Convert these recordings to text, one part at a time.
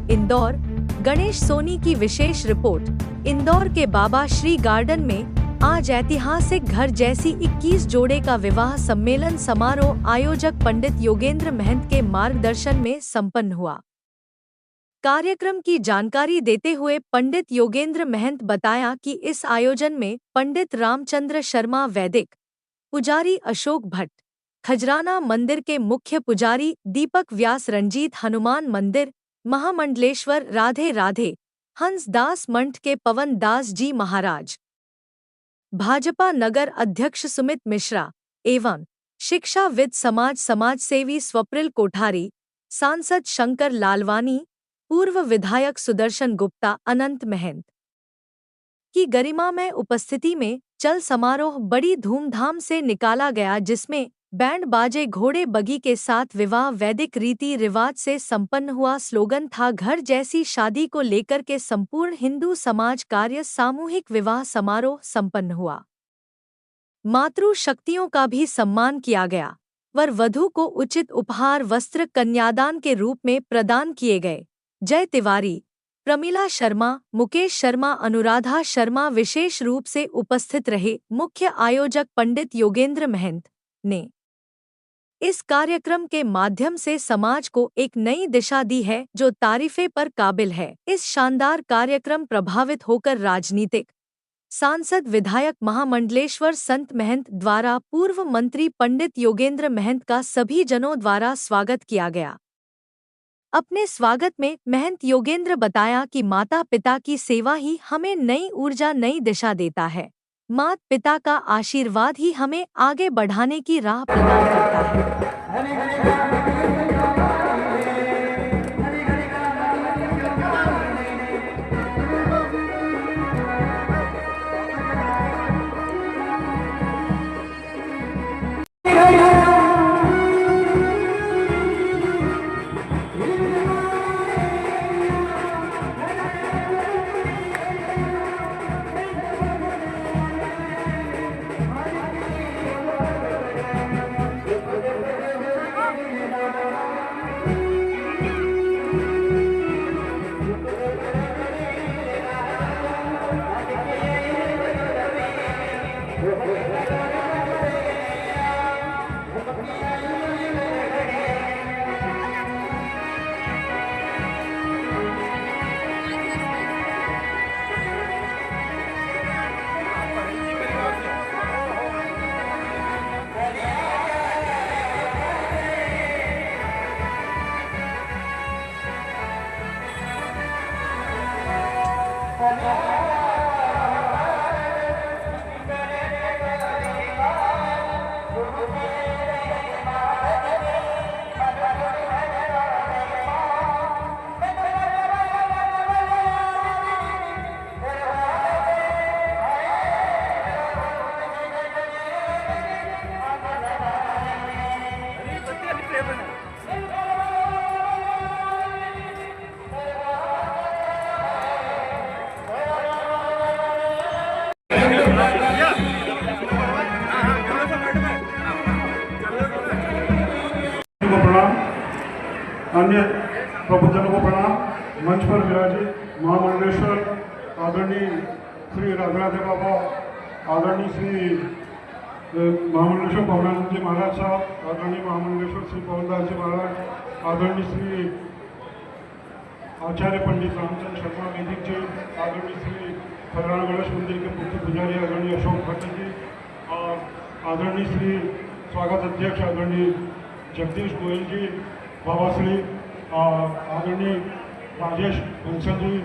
इंदौर। गणेश सोनी की विशेष रिपोर्ट। इंदौर के बाबा श्री गार्डन में आज ऐतिहासिक घर जैसी 21 जोड़े का विवाह सम्मेलन समारोह आयोजक पंडित योगेंद्र महंत के मार्गदर्शन में संपन्न हुआ। कार्यक्रम की जानकारी देते हुए पंडित योगेंद्र महंत बताया कि इस आयोजन में पंडित रामचंद्र शर्मा वैदिक पुजारी अशोक भट्ट, खजराना मंदिर के मुख्य पुजारी दीपक व्यास, रंजीत हनुमान मंदिर महामंडलेश्वर राधे राधे हंस दास मंठ के पवन दास जी महाराज, भाजपा नगर अध्यक्ष सुमित मिश्रा एवं शिक्षाविद समाजसेवी स्वप्निल कोठारी, सांसद शंकर लालवानी, पूर्व विधायक सुदर्शन गुप्ता, अनंत महंत की गरिमामय उपस्थिति में चल समारोह बड़ी धूमधाम से निकाला गया, जिसमें बैंड बाजे घोड़े बगी के साथ विवाह वैदिक रीति रिवाज से संपन्न हुआ। स्लोगन था, घर जैसी शादी को लेकर के संपूर्ण हिंदू समाज कार्य सामूहिक विवाह समारोह संपन्न हुआ। मातृ शक्तियों का भी सम्मान किया गया। वर वधू को उचित उपहार वस्त्र कन्यादान के रूप में प्रदान किए गए। जय तिवारी, प्रमिला शर्मा, मुकेश शर्मा, अनुराधा शर्मा विशेष रूप से उपस्थित रहे। मुख्य आयोजक पंडित योगेंद्र महंत ने इस कार्यक्रम के माध्यम से समाज को एक नई दिशा दी है, जो तारीफे पर काबिल है। इस शानदार कार्यक्रम प्रभावित होकर राजनीतिक सांसद विधायक महामंडलेश्वर संत महंत द्वारा पूर्व मंत्री पंडित योगेंद्र महंत का सभी जनों द्वारा स्वागत किया गया। अपने स्वागत में महंत योगेंद्र बताया कि माता पिता की सेवा ही हमें नई ऊर्जा नई दिशा देता है। माता पिता का आशीर्वाद ही हमें आगे बढ़ाने की राह प्रदान करता है। अन्य प्रबुद्धजनों को प्रणाम। मंच पर विराजित महामंडलेश्वर आदरणीय श्री राधे बाबा, आदरणीय श्री महामंडलेश्वर पवनानंद जी महाराज साहब, आदरणीय महामंडलेश्वर श्री पवनदास जी महाराज, आदरणीय श्री आचार्य पंडित रामचंद्र शर्मा वैदिक जी, आदरणीय श्री खजराना गणेश मंदिर के मुख्य पुजारी आदरणीय अशोक भट्ट जी, और आदरणीय श्री स्वागत अध्यक्ष आदरणीय जगदीश गोयल जी, बाबा श्री आदरणीय राजेश बंसल जी,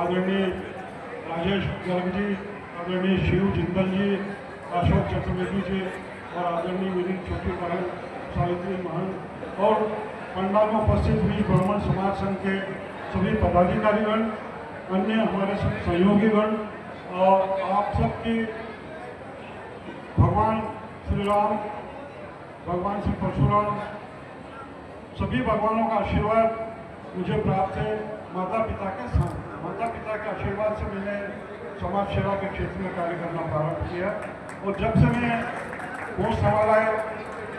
आदरणीय राजेश गर्ग जी, आदरणीय शिव जिंदल जी, अशोक चतुर्वेदी जी, और आदरणीय मेरी छोटी बहन सावित्री महंत और पंडाल में उपस्थित हुई ब्राह्मण समाज संघ के सभी पदाधिकारीगण, अन्य हमारे सहयोगीगण, और आप सबकी भगवान श्री राम, भगवान श्री परशुराम, सभी भगवानों का आशीर्वाद मुझे प्राप्त है। माता पिता के साथ, माता पिता के आशीर्वाद से मैंने समाज सेवा के क्षेत्र में कार्य करना प्रारंभ किया, और जब से मैं गौ संभाला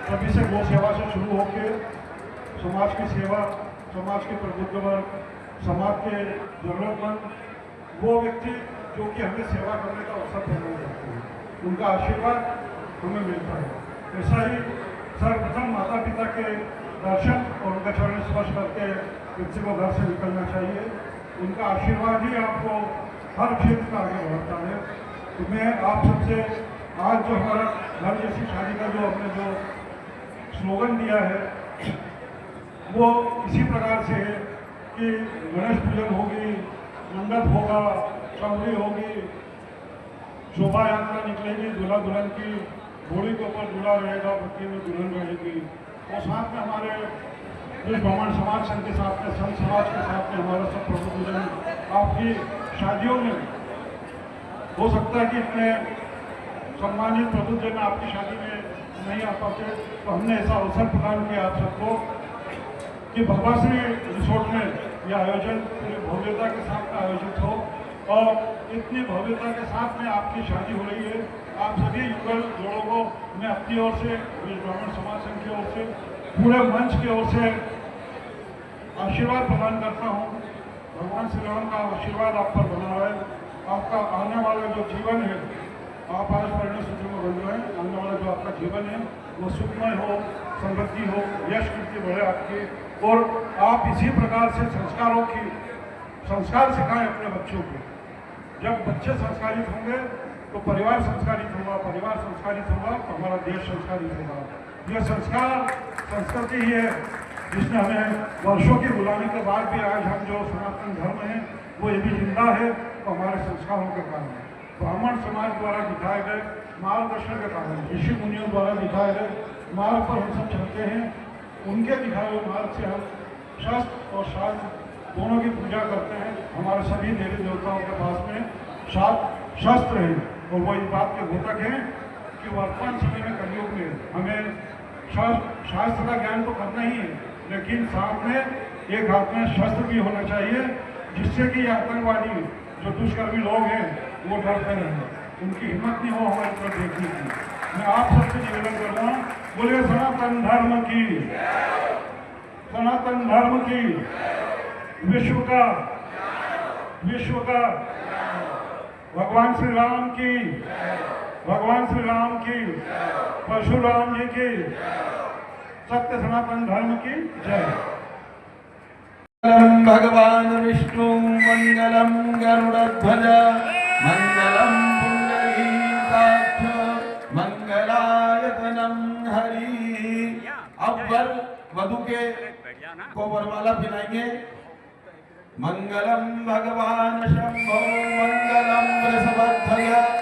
तभी से गौ सेवा से शुरू होकर समाज की सेवा, समाज के प्रबुद्ध वर्ग, समाज के जरूरतमंद वो व्यक्ति जो कि हमें सेवा करने का अवसर प्रदान करते हैं, उनका आशीर्वाद हमें मिलता है। ऐसा ही सर्वप्रथम माता पिता के दर्शन और उनका चरण स्पर्श करके व्यक्ति को घर से निकलना चाहिए। उनका आशीर्वाद ही आपको हर क्षेत्र में आगे बढ़ता है। तो मैं आप सबसे आज जो हमारा घर जैसी शादी का जो हमने जो स्लोगन दिया है वो इसी प्रकार से है कि गणेश पूजन होगी, मंडप होगा, चौड़ी होगी, शोभा यात्रा निकलेगी दूल्हा दुल्हन की, घोड़ी के ऊपर दूल्हा रहेगा, पत्नी में दुल्हन रहेगी, और साथ में हमारे इस ब्राह्मण समाज संघ के साथ में, संत समाज के साथ में हमारा सब प्रभु पूजन आपकी शादियों में हो सकता है कि इतने सम्मानित प्रबुद्धजन आपकी शादी में नहीं आ पाते, तो हमने ऐसा अवसर प्रदान किया आप सबको कि भगवाश्री रिसोर्ट में यह आयोजन पूरी भव्यता के साथ आयोजित हो, और इतनी भव्यता के साथ में आपकी शादी हो रही है। आप सभी युगल जोड़ों को मैं अपनी ओर से, ब्राह्मण समाज संघ की ओर से, पूरे मंच की ओर से आशीर्वाद प्रदान करता हूँ। भगवान श्री राम का आशीर्वाद आप पर बना रहे, आपका आने वाला जो जीवन है, आप आज परिणय सूत्र में बन रहे हैं, आने वाला जो आपका जीवन है वो सुखमय हो, समृद्धि हो, यश कीर्ति बढ़े आपकी, और आप इसी प्रकार से संस्कारों की संस्कार सिखाएं अपने बच्चों को। जब बच्चे संस्कारित होंगे तो परिवार संस्कारित होगा, परिवार संस्कारित होगा तो हमारा देश संस्कारित होगा। यह संस्कार संस्कृति ही है जिसने हमें वर्षों की गुलामी के बाद भी आज हम जो सनातन धर्म है वो ये भी जिंदा है, तो हमारे संस्कारों के कारण, ब्राह्मण समाज द्वारा दिखाए गए मार्गदर्शन के कारण, ऋषि मुनियों द्वारा दिखाए गए मार्ग पर हम सब चलते हैं। उनके दिखाए हुए मार्ग से हम शस्त्र और शास्त्र दोनों की पूजा करते हैं। हमारे सभी देवी देवताओं के पास में शस्त्र हैं, और वो इस बात के घोषक हैं कि वर्तमान समय में कलयुग में हमें शास्त्र का ज्ञान तो करना ही है, लेकिन साथ में एक हाथ में शस्त्र भी होना चाहिए, जिससे कि आतंकवादी जो दुष्कर्मी लोग हैं वो डरते रहें, उनकी हिम्मत नहीं हो हमारी तरफ देखने की। मैं आप सबसे निवेदन करूँगा, बोलिए सनातन धर्म की, सनातन धर्म की, विश्व का भगवान श्री राम की, भगवान श्री राम की, परशुराम जी की, सत्य सनातन धर्म की जय। मंगलम भगवान विष्णु मंगलम गरुड़ध्वज मंगलम पुंडरीकाक्ष मंगलायतनम हरि। अब वर वधु के को वरमाला पिलाएंगे। मंगलम भगवान शंभो मंगलम वृषभध्वज।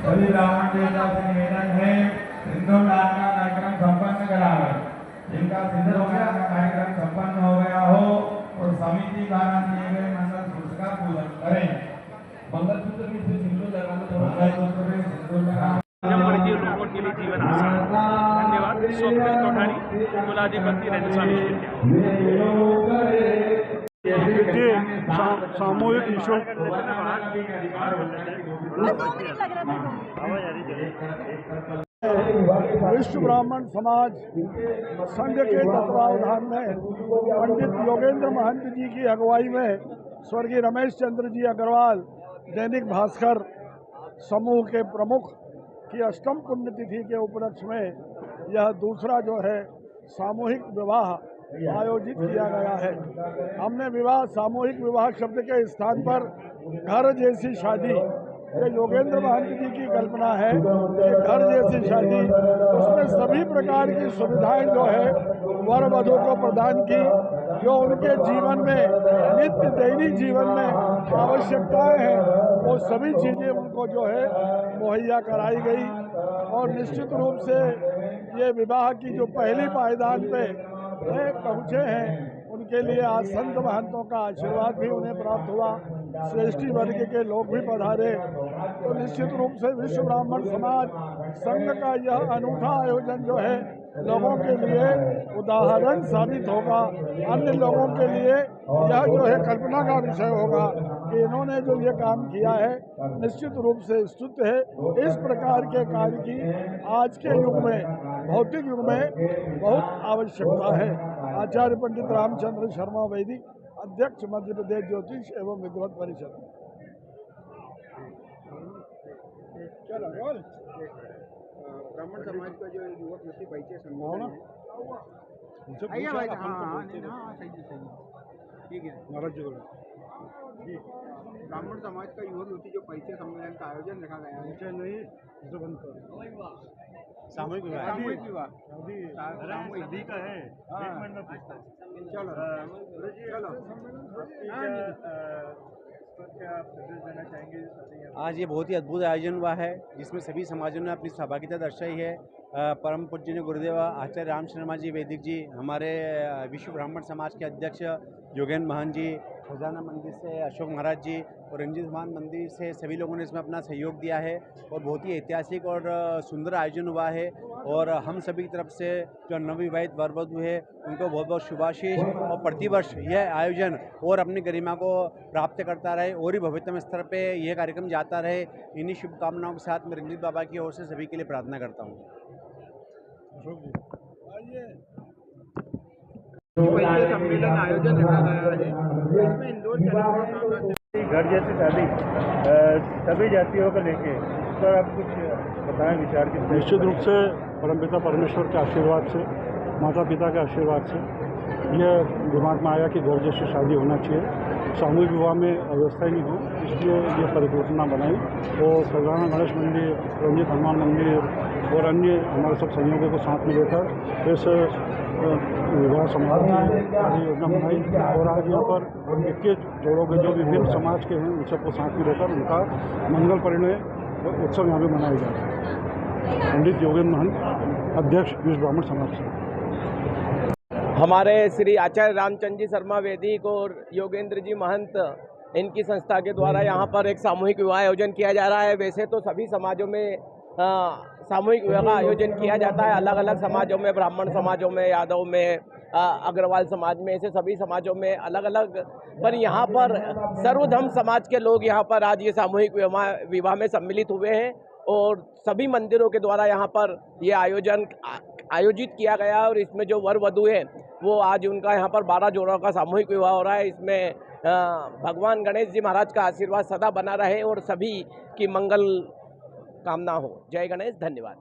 सभी ब्राह्मण देवता से निवेदन है सिंदूर दान का कार्यक्रम संपन्न करावे। जिनका सिंदूर दान का कार्यक्रम संपन्न हो गया हो और समिति द्वारा दिए गए मंगलसूत्र का पूजन करें। मंगलसूत्र में सिंदूर लगाना, मंगलसूत्र में सिंदूर लगाना लोगों के लिए जीवन आसान। धन्यवाद। स्वप्निल कोठारी, कुलाधिपति रेनेसां सामूहिक ईश्वर विश्व ब्राह्मण समाज संघ के तत्वावधान में पंडित योगेंद्र महंत जी की अगुवाई में स्वर्गीय रमेश चंद्र जी अग्रवाल दैनिक भास्कर समूह के प्रमुख की अष्टम पुण्यतिथि के उपलक्ष्य में यह दूसरा जो है सामूहिक विवाह आयोजित किया गया है। हमने विवाह सामूहिक विवाह शब्द के स्थान पर घर जैसी शादी, ये योगेंद्र महंत जी की कल्पना है कि घर जैसी शादी, उसमें सभी प्रकार की सुविधाएं जो है वर वधु को प्रदान की, जो उनके जीवन में नित्य दैनिक जीवन में आवश्यकताएं हैं वो सभी चीज़ें उनको जो है मुहैया कराई गई। और निश्चित रूप से ये विवाह की जो पहली पायदान पे पहुँचे हैं उनके लिए आज संत महंतों का आशीर्वाद भी उन्हें प्राप्त हुआ, श्रेष्ठी वर्ग के लोग भी पधारे। तो निश्चित रूप से विश्व ब्राह्मण समाज संघ का यह अनूठा आयोजन जो है लोगों के लिए उदाहरण साबित होगा। अन्य लोगों के लिए यह जो है कल्पना का विषय होगा कि इन्होंने जो ये काम किया है निश्चित रूप से स्तुत्य है। इस प्रकार के कार्य की आज के युग में, भौतिक युग में बहुत आवश्यकता है। आचार्य पंडित रामचंद्र शर्मा वैदिक, अध्यक्ष मध्य प्रदेश ज्योतिष एवं विद्वत परिषद। ब्राह्मण समाज का जो युवक युवती परिचय सम्मेलन है, ठीक है, ब्राह्मण समाज का युवक युवती जो परिचय सम्मेलन का आयोजन रखा गया है, सामूहिक विवाह का है। चलो आज ये बहुत ही अद्भुत आयोजन हुआ है जिसमें सभी समाजों ने अपनी सहभागिता दर्शाई है। परम पूज्य गुरुदेव आचार्य राम शर्मा जी वैदिक जी, हमारे विश्व ब्राह्मण समाज के अध्यक्ष योगेंद्र महंत जी, खजाना मंदिर से अशोक महाराज जी और रंजीत मान मंदिर से सभी लोगों ने इसमें अपना सहयोग दिया है और बहुत ही ऐतिहासिक और सुंदर आयोजन हुआ है। और हम सभी की तरफ से जो नवविवाहित वर वधू है उनको बहुत बहुत शुभाशीष, और प्रतिवर्ष यह आयोजन और अपनी गरिमा को प्राप्त करता रहे और ही भविष्य स्तर पे यह कार्यक्रम जाता रहे। इन्हीं शुभकामनाओं के साथ मैं रंजीत बाबा की ओर से सभी के लिए प्रार्थना करता हूँ। परिचय सम्मेलन आयोजन रखा गया है, इसमें इंदौर घर जैसी शादी सभी जातियों को लेके, सर आप कुछ बताएं विचार की। निश्चित रूप से परमपिता परमेश्वर के आशीर्वाद से, माता पिता के आशीर्वाद से यह दिमाग में आया कि घर जैसी शादी होना चाहिए, सामूहिक विवाह में अव्यवस्था ही नहीं हो, इसलिए ये परिकल्पना बनाई। और खजाना गणेश मंदिर, रंजीत हनुमान मंदिर और अन्य हमारे सब सहयोगियों को साथ में लेकर इस विवाह समारोह की योजना बनाई। और आज यहाँ पर 21 जोड़ों के जो विभिन्न समाज के हैं उन सबको साथ में लेकर उनका मंगल परिणय उत्सव यहाँ पर मनाया जा रहा है। पंडित योगेंद्र महंत, अध्यक्ष विश्व ब्राह्मण समाज से। हमारे श्री आचार्य रामचंद्र जी शर्मा वैदिक और योगेंद्र जी महंत, इनकी संस्था के द्वारा यहाँ पर एक सामूहिक विवाह आयोजन किया जा रहा है। वैसे तो सभी समाजों में सामूहिक विवाह का आयोजन किया जाता है, अलग अलग समाजों में, ब्राह्मण समाजों में, यादव में, अग्रवाल समाज में, ऐसे सभी समाजों में अलग अलग, पर यहाँ पर सर्वधर्म समाज के लोग यहाँ पर आज ये सामूहिक विवाह में सम्मिलित हुए हैं और सभी मंदिरों के द्वारा यहाँ पर ये आयोजित किया गया है। और इसमें जो वर वधू है वो आज उनका यहाँ पर 12 जोड़ों का सामूहिक विवाह हो रहा है। इसमें भगवान गणेश जी महाराज का आशीर्वाद सदा बना रहे और सभी की मंगल कामना हो। जय गणेश, धन्यवाद।